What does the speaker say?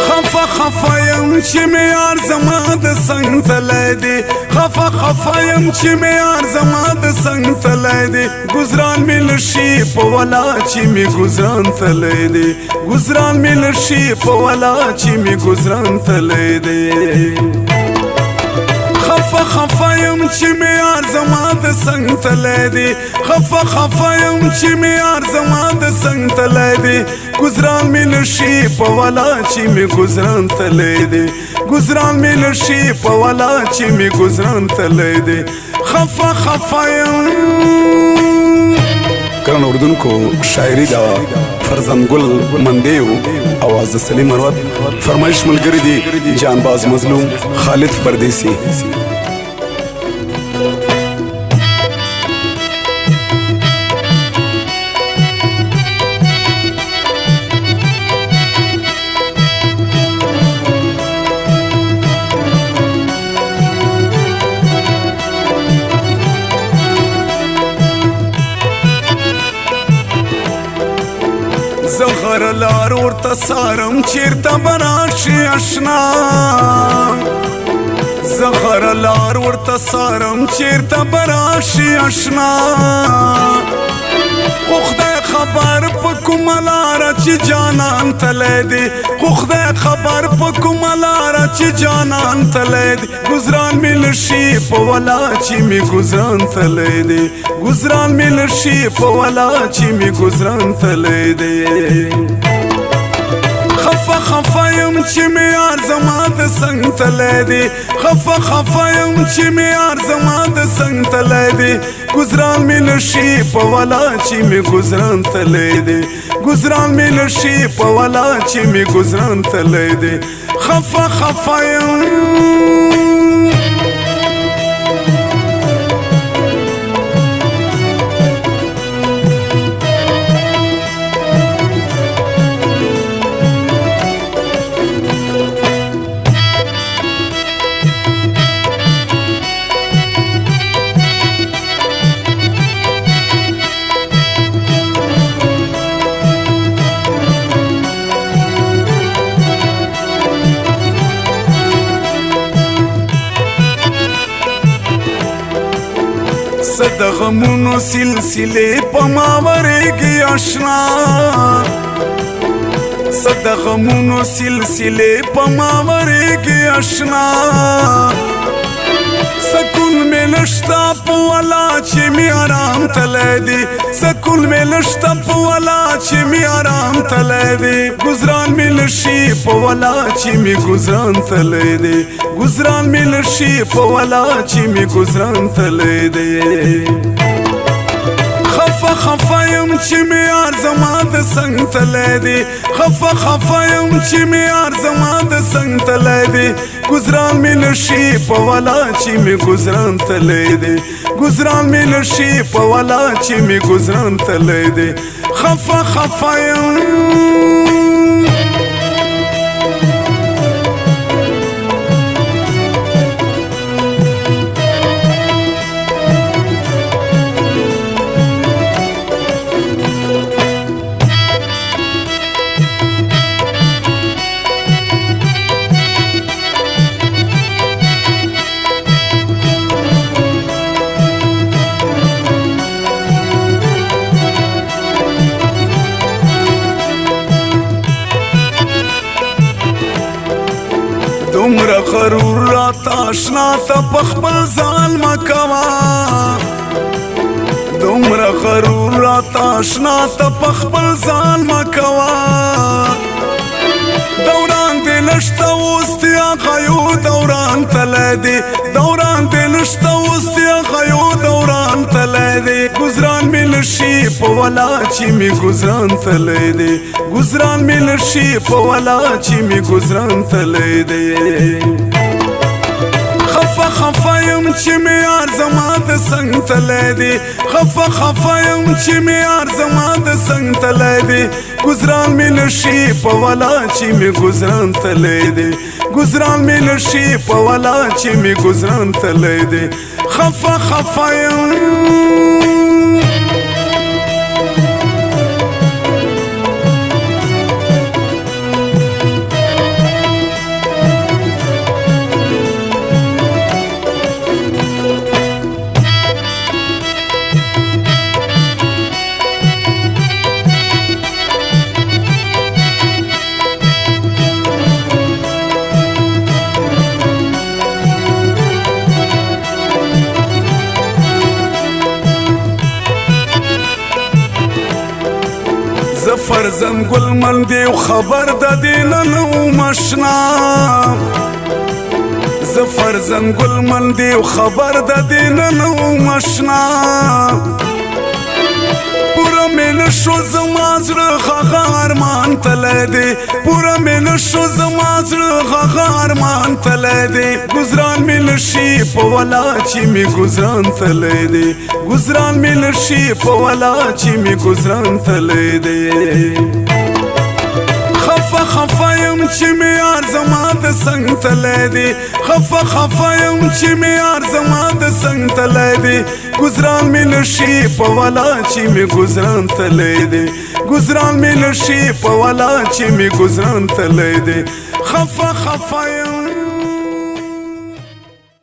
خفا خفا یم چې مې یار زما د څنګ تلی دی خفا خفا یم چې مې یار زما د څنګ تلی دی ګزران مې له شي په ولا چې مې ګزران تلی دی ګزران مې له شي په ولا چې مې ګزران تلی دی خفا خفا یم چې مې یار زما د څنګ تلی دی خفا خفا یم چې مې یار زما د څنګ تلی دی ګزران مې له شي په ولا چې مې ګزران تلی دی ګزران مې له شي په ولا چې مې ګزران تلی دی خفا خفا یم ګران اوریدونکو شاعري دا فرزند ګل مندیو आवाज سلیم مروت فرمایش ملګری دی جانباز مظلوم خالد پردیسی زغر لار ورته سارم چیرته براشي آشنا زغر لار ورته سارم چیرته براشي آشنا خو خدای خبر په کومه لاره چې جانان تلی دی خو خدای خبر په کومه لاره چې جانان تلی دی ګزران مې له شي په ولا چې مې ګزران تلی دی ګزران مې له شي په ولا چې مې ګزران تلی دی خفا خفا یم چې مې یار زما د څنګ تلی دی خفا خفا یم چې مې یار زما د څنګ تلی دی ګزران مې له شي په ولا چې مې ګزران تلی دی ګزران مې له شي په ولا چې مې ګزران تلی دی خفا خفا یم د غمونو سلسلې په ما ورېږي آشنا د غمونو سلسلې په ما ورېږي آشنا سکون مې نشته په ولا چې مې آرام تلی دی سکون مې نشته په ولا چې مې آرام تلی دی ګزران مې له شي په ولا چې مې ګزران تلی دی ګزران مې له شي په ولا چې مې ګزران تلی دی خفا خفا یم چې مې یار زما د څنګ تلی دی خفا خفا یم چې مې یار زما د څنګ تلی دی ګزران مې له شي په ولا چې مې ګزران تلی دی ګزران مې له شي په ولا چې مې ګزران تلی دی خفا خفا یم دومره غرور راته اشنا ته په خپل ځان مه کوه دومره غرور راته اشنا ته په خپل ځان مه کوه دوران دې نشته اوس دې هغه یو دوران تلی دی دوران دې نشته اوس دې هغه یو دوران تلی دی ګزران مې له شي په ولا چې مې ګزران تلی دی ګزران مې له شي په ولا چې مې ګزران تلی دی خفا خفا یم چې مې یار زما د څنګ تلی دی خفا خفا یم چې مې یار زما د څنګ تلی دی ګزران مې له شي په ولا چې مې ګزران تلی دی ګزران مې له شي په ولا چې مې ګزران تلی دی خفا خفا یم فرزند ګل من دی خبر د دین نو مشنا ز فرزند ګل من دی خبر د دین نو مشنا پورا مین شو زما زړه هغه ارمان تللی دی پورا مین شو زما زړه هغه ارمان تللی دی ګزران مې نشي په ولا چې مې ګزران تللی دی ګزران مې نشي په ولا چې مې ګزران تللی دی خفه خفه یم چې مې یار زما د څنګ تللی دی خفه خفه یم چې مې یار زما د څنګ تللی دی ګزران مې نشي په ولا چې مې ګزران تللی دی ګزران مې نشي په ولا چې مې ګزران تللی دی خفه خفه یم